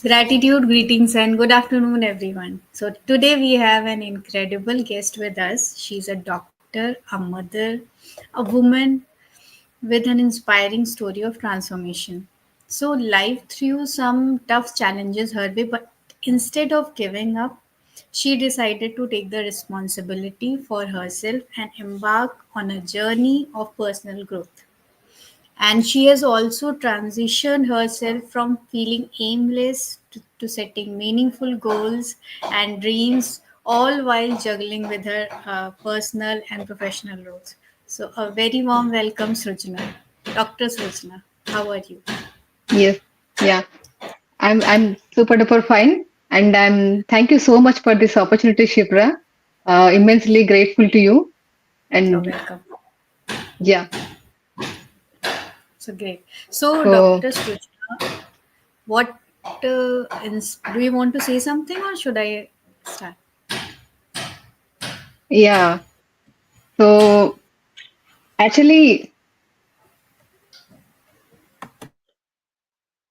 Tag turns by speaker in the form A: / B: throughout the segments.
A: Gratitude, greetings, and good afternoon, everyone. So, today we have an incredible guest with us. She's a doctor, a mother, a woman with an inspiring story of transformation. So, life threw some tough challenges her way, but instead of giving up, she decided to take the responsibility for herself and embark on a journey of personal growth. And she has also transitioned herself from feeling aimless to setting meaningful goals and dreams, all while juggling with her personal and professional roles. So, a very warm welcome, Srujana. Dr. Srujana, how are you?
B: Yes, yeah, I'm super duper fine, and I'm thank you so much for this opportunity, Shipra. Immensely grateful to you,
A: You're
B: and
A: welcome.
B: yeah,
A: So, great. So,
B: so
A: Dr. Srujana, what do you want to say something or should I start?
B: yeah, so actually,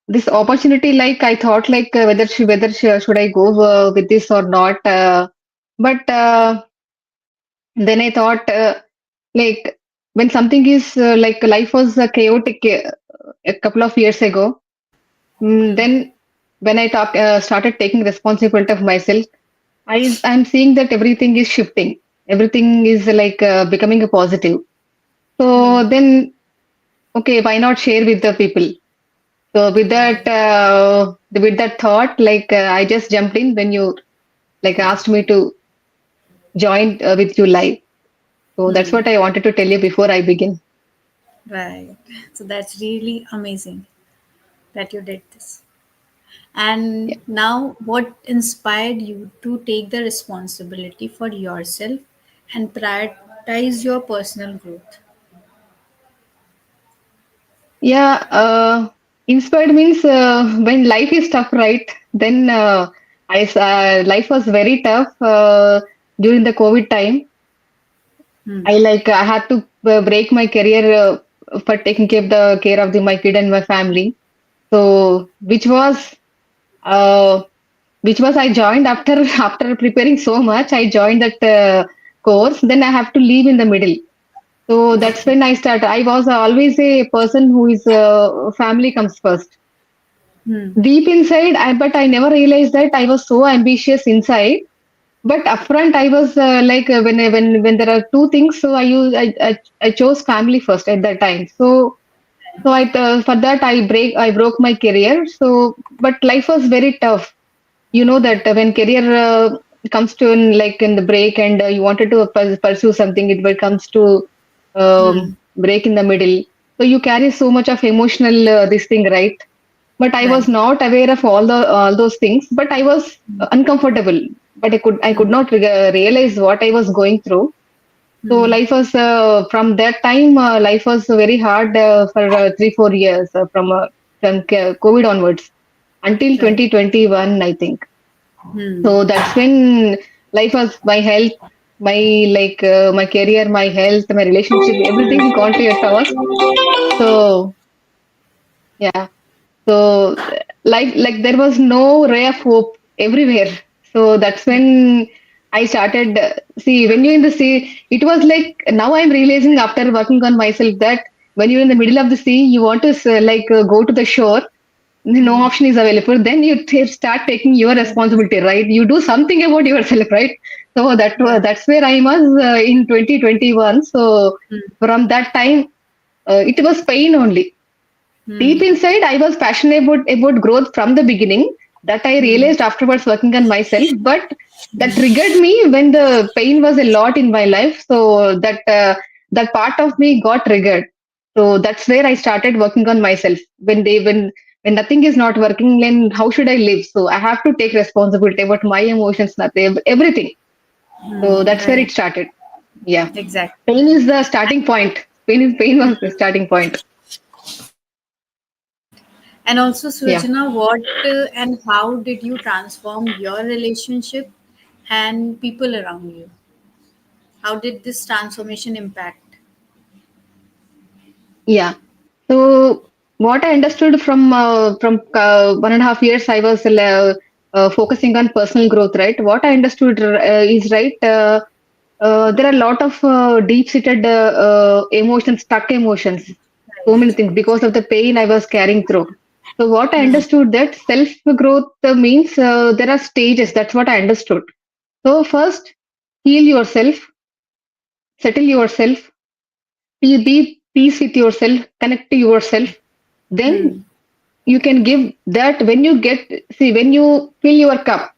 B: this opportunity, like I thought, like should I go with this or not, but then I thought, like when something is like life was chaotic a couple of years ago.
A: Hmm.
B: Then when I started taking responsibility of myself, I'm seeing that everything is shifting. Everything is like becoming a positive.
A: Hmm.
B: So then, okay, why not share with the people? So
A: Right.
B: with that thought, like I just jumped in when you like asked me to join with you live. So that's
A: Hmm.
B: what I wanted to tell you before I begin.
A: Right. So that's really amazing that you did this. And
B: Yeah.
A: now, what inspired you to take the responsibility for yourself and prioritize your personal growth?
B: Yeah, inspired means when life is tough, right? Then life was very tough during the COVID time.
A: Hmm.
B: I had to break my career for taking care of my kid and my family. So uh, which was I joined after after preparing so much. I joined that course. Then I have to leave in the middle. So that's
A: Okay.
B: when I started. I was always a person who is family comes first.
A: Hmm.
B: Deep inside, but I never realized that I was so ambitious inside. But upfront, I was when there are two things, so I chose family first at that time. So for that I broke my career. So but life was very tough. You know that when career comes to in the break and you wanted to pursue something, it comes to
A: Hmm.
B: break in the middle. So you carry so much of emotional this thing, right? But I was
A: Right.
B: not aware of all those things. But I was uncomfortable. But I could
A: Hmm.
B: not realize what I was going through. So
A: Hmm.
B: life was from that time. Life was very hard for 3 4 years from COVID onwards until
A: Right.
B: 2021, I think.
A: Hmm.
B: So that's when life was my health, my my career, my health, my relationship, everything gone to a toss. So yeah. So like there was no ray of hope everywhere. So that's when I started. See, when you're in the sea, it was like now I'm realizing after working on myself that when you're in the middle of the sea, you want to go to the shore. No
A: Hmm.
B: option is available. Then you start taking your
A: Yes.
B: responsibility, right? You do something about yourself, right? So
A: Right.
B: that's where I was in 2021. So
A: Hmm.
B: from that time, it was pain only. Deep
A: Hmm.
B: inside, I was passionate about growth from the beginning. That I
A: Hmm.
B: realized afterwards working on myself. But that
A: Hmm.
B: triggered me when the pain was a lot in my life. So that part of me got triggered. So that's where I started working on myself. When nothing is not working, then how should I live? So I have to take responsibility about my emotions, nothing, everything. So
A: Hmm.
B: that's where
A: Right.
B: it started. Yeah,
A: Exactly.
B: pain is the starting point. Pain was the starting point.
A: Right. And also,
B: Yeah.
A: Srijana, what and how did you transform your relationship and people around you? How did this transformation impact?
B: Yeah. So what I understood from 1.5 years, I was focusing on personal growth, right? What I understood is right. There are a lot of deep-seated emotions, stuck emotions, so many
A: Right.
B: things because of the pain I was carrying through. So what I
A: Hmm.
B: understood that self-growth means there are stages. That's what I understood. So first, heal yourself, settle yourself, be peace with yourself, connect to yourself. Then
A: Hmm.
B: you can give that when you get, see, when you fill your cup.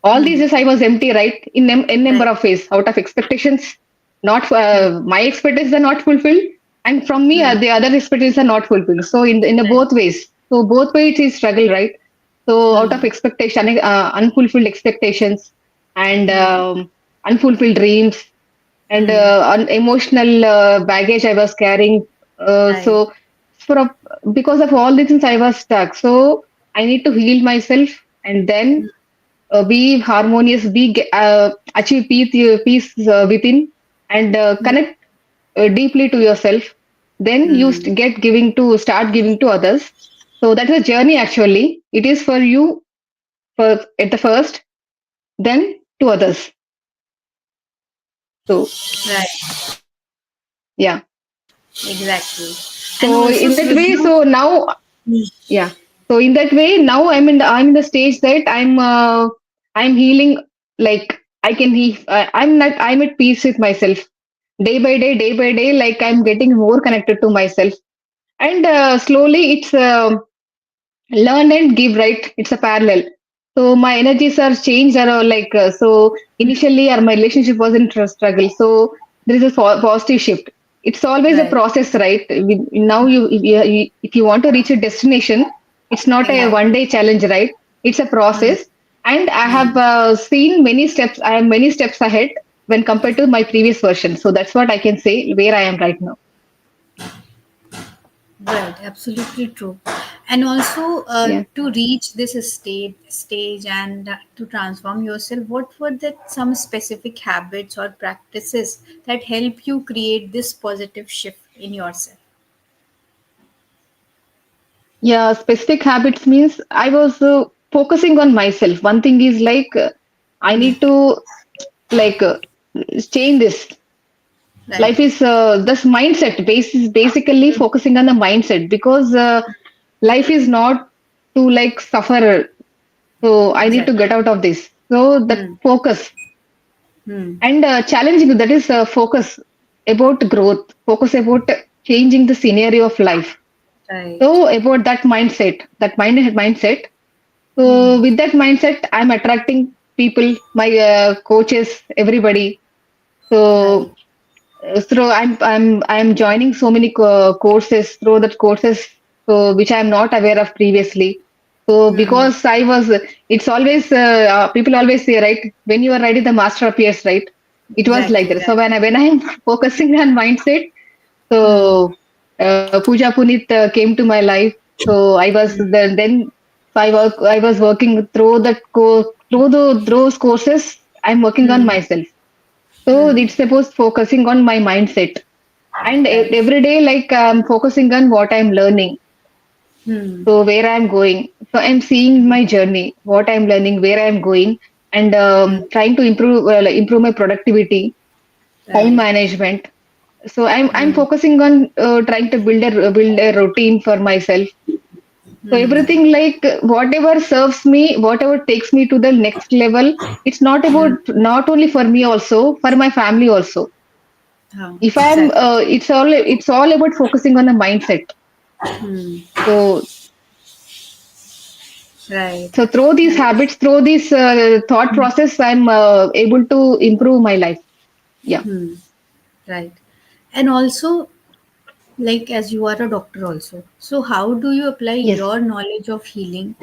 B: All these
A: Hmm.
B: years I was empty, right? In number
A: Right.
B: of ways, out of expectations, not
A: Hmm.
B: my expectations are not fulfilled, and from me
A: Hmm.
B: the other expectations are not fulfilled. So in the
A: Right.
B: both ways, so both ways is struggle, right? So out of
A: Hmm.
B: expectation, unfulfilled expectations, and
A: Hmm.
B: unfulfilled dreams, and
A: Hmm.
B: emotional baggage I was carrying.
A: Right.
B: So for a, because of all these things, I was stuck. So I need to heal myself, and then be harmonious, achieve peace within, and
A: Hmm.
B: connect deeply to yourself. Then you
A: Hmm.
B: start giving to others. So that is a journey. Actually, it is for you for at the first, then to others. So
A: Right.
B: yeah.
A: Exactly. And
B: So
A: also
B: in that way,
A: Sridhar.
B: so now
A: Hmm.
B: yeah. So in that way, now I'm in the stage that I'm healing. Like I can I'm at peace with myself day by day. Like I'm getting more connected to myself, and slowly it's learn and give, right? It's a parallel. So my energies are changed, or like so initially my relationship was in struggle, so there is a positive shift. It's always a
A: Right.
B: process, right? Now if you want to reach a destination, it's not a
A: Exactly.
B: one day challenge, right? It's a
A: Hmm.
B: process, and I have
A: Hmm.
B: seen many steps. I am many steps ahead when compared to my previous version, so that's what I can say where I am right now.
A: Right, absolutely true. And also,
B: Yeah.
A: to reach this stage and to transform yourself, what were the some specific habits or practices that help you create this positive shift in yourself?
B: Yeah, specific habits means I was focusing on myself. One thing is like I
A: Hmm.
B: need to like change this.
A: Right.
B: Life is this mindset. Basically
A: Hmm.
B: focusing on the mindset because life is not to like suffer. So I need to
A: Exactly.
B: get out of this. So that
A: Hmm.
B: focus
A: Hmm.
B: and challenging, that is focus about growth. Focus about changing the scenario of life.
A: Right.
B: So about that mindset.
A: Hmm.
B: So with that mindset, I'm attracting people, my coaches, everybody.
A: Right.
B: So I'm joining so many courses through that courses, so which I'm not aware of previously. So
A: Hmm.
B: because I was, it's always people always say, right, when you are ready, the master appears, right? It was like
A: Exactly.
B: that. So
A: Right.
B: when I'm focusing on mindset,
A: Hmm.
B: so Pooja Punit came to my life. So I was
A: Hmm.
B: then so I was working through those courses. I'm working on
A: Hmm.
B: myself. So
A: Hmm.
B: it's supposed focusing on my mindset, and
A: Right.
B: every day like I'm focusing on what I'm learning.
A: Hmm.
B: So where I'm going. So I'm seeing my journey, what I'm learning, where I'm going, and
A: Hmm.
B: trying to improve my productivity, time
A: Right.
B: management. So I'm
A: Hmm.
B: focusing on trying to build a routine for myself. So
A: Hmm.
B: everything like whatever serves me, whatever takes me to the next level, it's not about
A: Hmm.
B: not only for me also, for my family also. If I'm,
A: Exactly.
B: it's all about focusing on the mindset.
A: Hmm.
B: So
A: Right.
B: so through these
A: And
B: habits, through this thought process, I'm able to improve my life. Yeah.
A: hmm. Right. And also, like as you are a doctor also, so how do you apply
B: Yes.
A: your knowledge of healing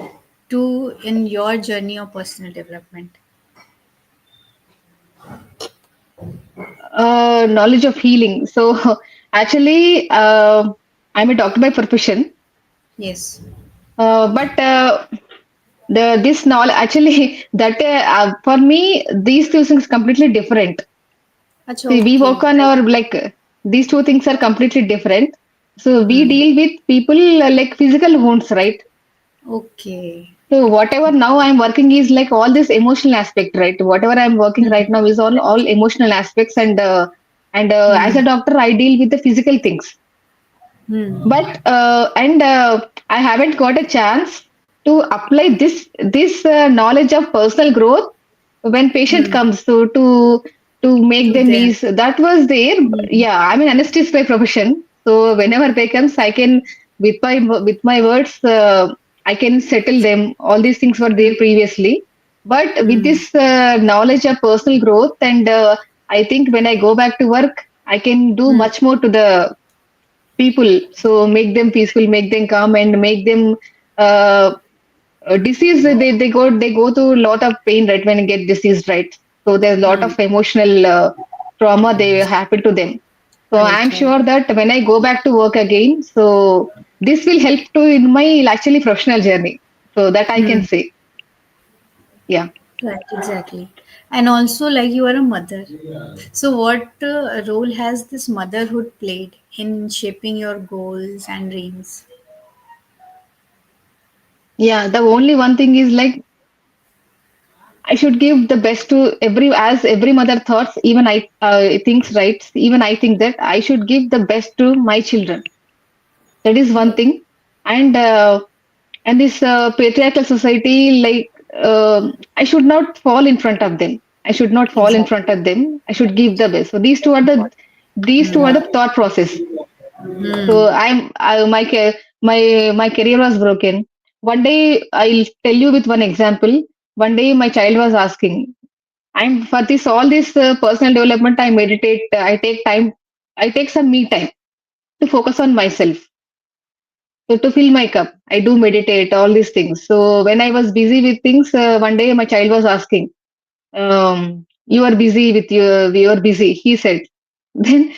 A: to in your journey of personal development?
B: Knowledge of healing. So actually, I'm a doctor by profession,
A: Yes.
B: but the this knowledge actually that for me these two things completely different.
A: Acha,
B: See, we
A: okay.
B: work on
A: Right.
B: our like these two things are completely different. So we
A: Hmm.
B: deal with people like physical wounds, right?
A: Okay.
B: So whatever now I'm working is like all this emotional aspect, right? Whatever I'm working right
A: Hmm.
B: now is all emotional aspects, and as
A: Hmm.
B: a doctor, I deal with the physical things.
A: Hmm.
B: But and I haven't got a chance to apply this knowledge of personal growth when patient
A: Hmm.
B: comes to make
A: To
B: them
A: them.
B: ease. That was there.
A: Hmm.
B: Yeah, I'm an anesthetist by profession, so whenever they comes, I can with my words, I can settle them. All these things were there previously, but with
A: Hmm.
B: this knowledge of personal growth, and I think when I go back to work, I can do
A: Hmm.
B: much more to the people. So make them peaceful, make them calm, and make them uh, disease. They go through a lot of pain, right, when they get diseased, right? So there's a lot
A: Hmm.
B: of emotional trauma they happen to them. So
A: Right.
B: I'm
A: Right.
B: sure that when I go back to work again, so this will help to in my actually professional journey. So that I can
A: Hmm.
B: say, yeah.
A: Right. Exactly. And also, like you are a mother. So, what role has this motherhood played in shaping your goals and dreams?
B: Yeah, the only one thing is like I should give the best to as every mother thoughts, even I thinks, right? Even I think that I should give the best to my children. That is one
A: Right.
B: thing. And this patriarchal society, like I should not fall in front of them. I should not fall in
A: Exactly.
B: front of them. I should give the best. So these two are the thought process. So
A: Hmm.
B: my career was broken. One day I'll tell you with one example. One day my child was asking, I'm for this all this personal development. I meditate. I take time. I take some me time to focus on myself. So to fill my cup, I do meditate. All these things. So when I was busy with things, one day my child was asking, "You are busy with your. You are busy." He said. Then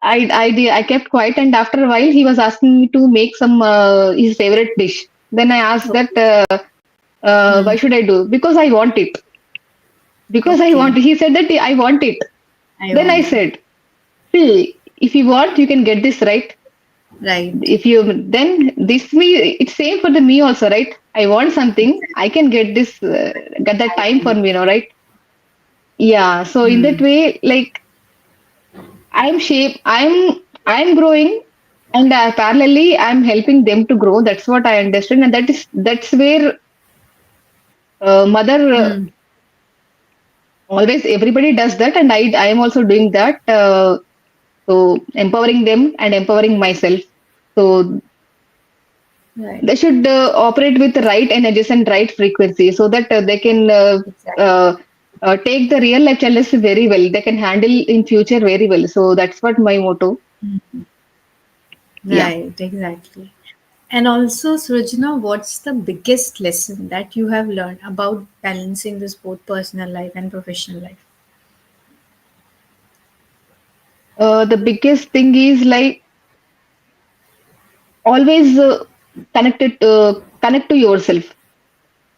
B: I kept quiet, and after a while, he was asking me to make some his favorite dish. Then I asked that, why
A: Hmm.
B: should I do? Because I want it. Because I
A: Okay.
B: want. He said that I want it.
A: I
B: Then I
A: want it.
B: said, see, if you want, you can get this, right?
A: Right.
B: If you then this me, it's same for the me also, right? I want something, I can get this, get that
A: I
B: time for
A: can.
B: me, right? Yeah. So in that
A: Hmm.
B: way, like I'm growing, and parallelly, I'm helping them to grow. That's what I understand, and that's where mother
A: Hmm.
B: always everybody does that, and I am also doing that. So empowering them and empowering myself. So
A: Right.
B: they should operate with the right energies and right frequency so that they can
A: Exactly.
B: uh, take the real life challenges very well. They can handle in future very well. So that's what my motto. Yeah.
A: Right. Exactly. And also, Srujana, what's the biggest lesson that you have learned about balancing this both personal life and professional life?
B: The biggest thing is like always connect to yourself.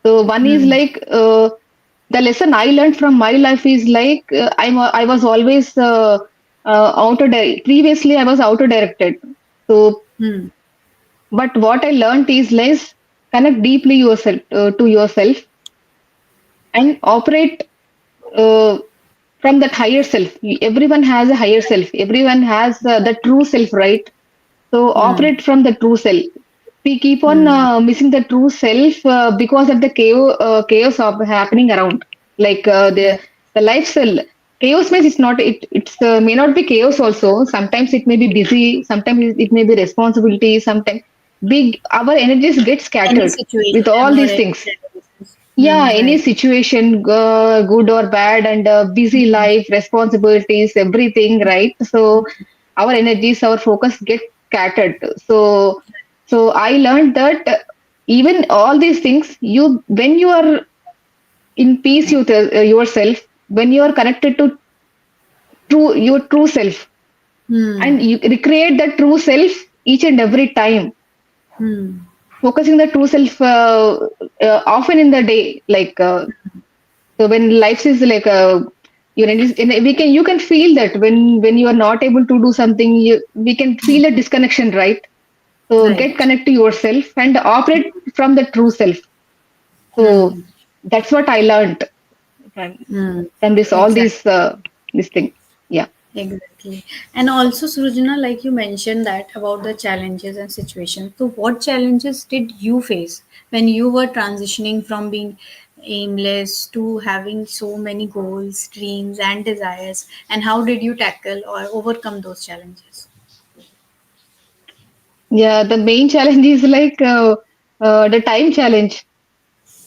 B: So one is
A: Hmm.
B: like the lesson I learned from my life is like I was always previously I was auto directed. So
A: Hmm.
B: but what I learned is less connect deeply yourself to yourself and operate uh, from that higher self. Everyone has a higher self. Everyone has the true self, right? So
A: Hmm.
B: operate from the true self. We keep on
A: Hmm.
B: missing the true self because of the chaos of happening around. Like
A: Right.
B: the lifestyle chaos means it's not it's may not be chaos also. Sometimes it may be busy. Sometimes it may be responsibility. Sometimes big our energies get
A: Any
B: scattered with all
A: situation or
B: these
A: any
B: things.
A: challenges.
B: Yeah,
A: Hmm.
B: any
A: Right.
B: situation, good or bad, and busy life, responsibilities, everything, right? So our energies, our focus get scattered. So I learned that even all these things, you when you are in peace with yourself, when you are connected to your true self,
A: Hmm.
B: and you recreate that true self each and every time,
A: Hmm.
B: focusing the true self often in the day, like. So when life is like we can you can feel that when you are not able to do something, we can feel a disconnection, right? So get
A: Right.
B: connect to yourself and operate from the true self. So
A: Hmm.
B: that's what I learned from
A: Hmm.
B: from this all
A: Exactly.
B: this thing. Yeah.
A: Exactly. And also, Srujana, like you mentioned that about the challenges and situations. So, what challenges did you face when you were transitioning from being aimless to having so many goals, dreams, and desires? And how did you tackle or overcome those challenges?
B: Yeah, the main challenge is like the time challenge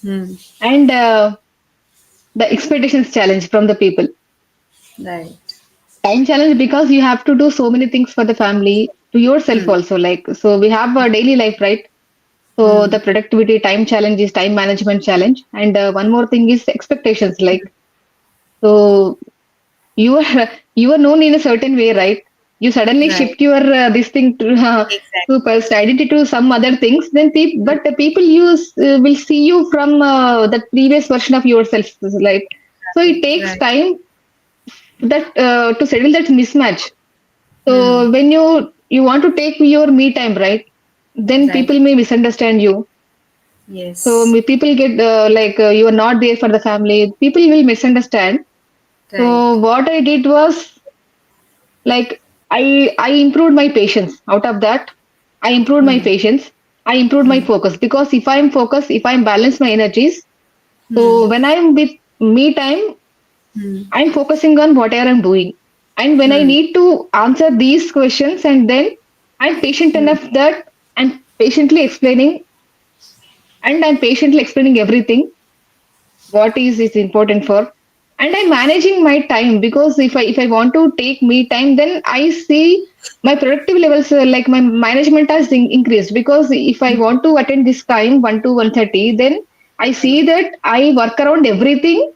A: Hmm.
B: and the expectations challenge from the people.
A: Right.
B: Time challenge because you have to do so many things for the family, to yourself
A: Hmm.
B: also. Like, so we have a daily life, right? So
A: Hmm.
B: the productivity time challenge is time management challenge, and one more thing is expectations. Like, so you are you are known in a certain way, right? You suddenly
A: Right.
B: shift your this thing to
A: Exactly.
B: personal identity to some other things. Then
A: Hmm.
B: but the people use will see you from the previous version of yourself, like. So it
A: Right.
B: takes
A: Right.
B: time that to settle that mismatch.
A: Hmm.
B: So when you want to take your me time, right? Then
A: Right.
B: people may misunderstand you. So
A: Yes.
B: people get you are not there for the family. People will misunderstand.
A: Right.
B: So what I did was like I improved my patience. Out of that, I improved my
A: Hmm.
B: patience. I improved my
A: Hmm.
B: focus because if I'm focused, if I'm balanced my energies,
A: Hmm.
B: so when I'm with me time,
A: Hmm.
B: I'm focusing on whatever I'm doing. And when I
A: Hmm.
B: need to answer these questions, and then I'm patient
A: Hmm.
B: enough that I'm patiently explaining, and I'm patiently explaining everything what is important for. And I'm managing my time because if I want to take me time, then I see my productive levels, like my management has increased, because if I want to attend this time 1 to 1:30, then I see
A: Right.
B: that I work around everything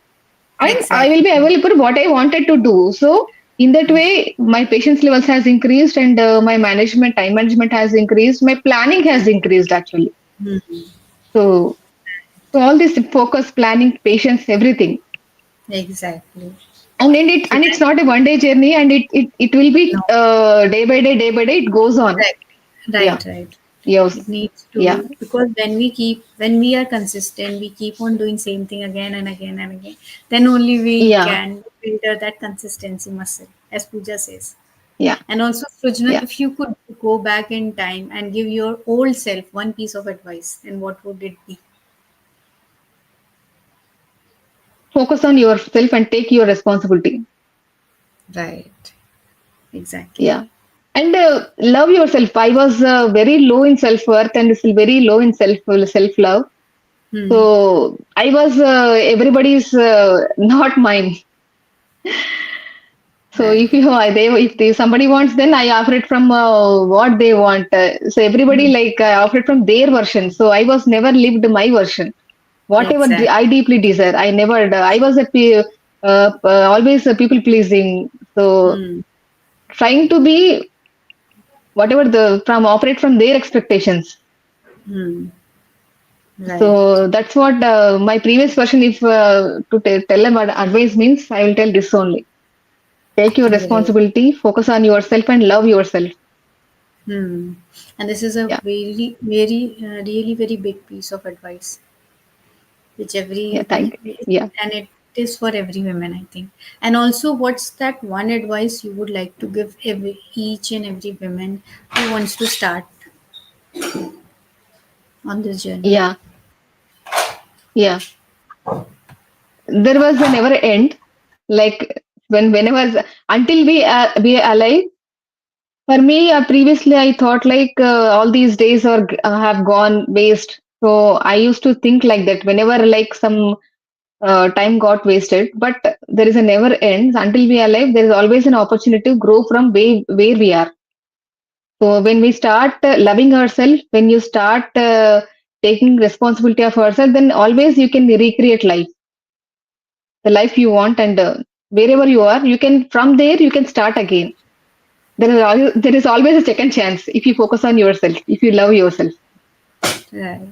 B: and I will
A: Exactly.
B: be available what I wanted to do. So in that way, my patience levels has increased, and my management time management has increased. My planning has increased actually.
A: Hmm.
B: So so all this focus, planning, patience, everything,
A: Exactly.
B: and
A: So
B: it's
A: that
B: not a 1 day journey, and it will be
A: no,
B: day by day. It goes on.
A: right,
B: Yeah.
A: right.
B: Yes.
A: It needs
B: Yeah.
A: to, because when we are consistent, we keep on doing same thing again and again and again. Then only we
B: Yeah.
A: can build that consistency muscle, as Pooja says.
B: Yeah.
A: And also, Srujana,
B: Yeah.
A: if you could go back in time and give your old self one piece of advice, then what would it be?
B: Focus on yourself and take your responsibility.
A: Right. Exactly.
B: Yeah. And love yourself. I was very low in self worth and still very low in self love.
A: Hmm.
B: So I was everybody's not mine. So
A: Right.
B: if somebody wants, then I offer it from what they want. So everybody
A: Hmm.
B: like offer it from their version. So I was never lived my version. Whatever
A: Exactly.
B: I deeply desire, I never. I was always people pleasing. So
A: Hmm.
B: trying to be whatever the from operate from their expectations.
A: Hmm. Right.
B: So that's what my previous version. If to tell them advice means, I will tell this only. Take your
A: Great.
B: responsibility, focus on yourself, and love yourself.
A: Hmm. And this is a
B: Yeah,
A: really very big piece of advice, which
B: yeah, thank you. Yeah.
A: and it is for every woman, I think. And also, what's that one advice you would like to give each and every woman who wants to start on this journey?
B: Yeah, yeah. There was a never end. Like whenever until we are alive. For me, previously I thought like all these days are have gone waste. So I used to think like that whenever like some time got wasted. But there is a never ends until we are alive. There is always an opportunity to grow from where we are. So when we start loving ourselves, when you start taking responsibility of ourselves, then always you can recreate life, the life you want, and wherever you are, you can from there you can start again. There is always a second chance if you focus on yourself, if you love yourself.
A: Right.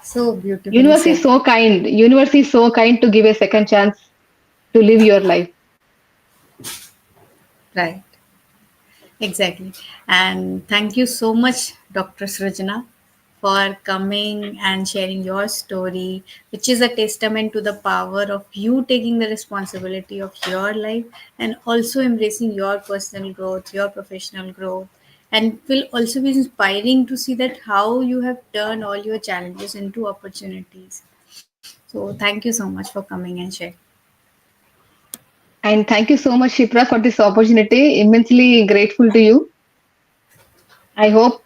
A: So beautifully
B: Universe is
A: said.
B: so kind. Universe is so kind to give a second chance to live your life.
A: Right. Exactly. And thank you so much, Dr. Srujana, for coming and sharing your story, which is a testament to the power of you taking the responsibility of your life and also embracing your personal growth, your professional growth. And will also be inspiring to see that how you have turned all your challenges into opportunities. So thank you so much for coming and sharing.
B: And thank you so much, Shipra, for this opportunity. Immensely grateful to you. I hope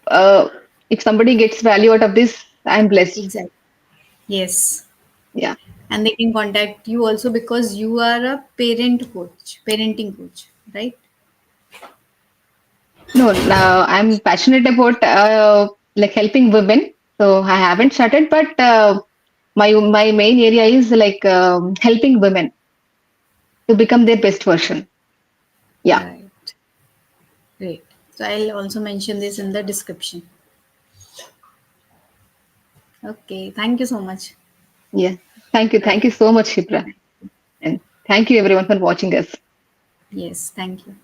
B: if somebody gets value out of this, I'm blessed.
A: Exactly. Yes.
B: Yeah.
A: And they can contact you also because you are a parenting coach, right?
B: No, I'm passionate about like helping women. So I haven't started, but my main area is like helping women to become their best version. Yeah.
A: Right. Great. So I'll also mention this in the description. Okay. Thank you so much.
B: Yeah. Thank you. Thank
A: Bye.
B: you so much, Shipra. And thank you everyone for watching us.
A: Yes. Thank you.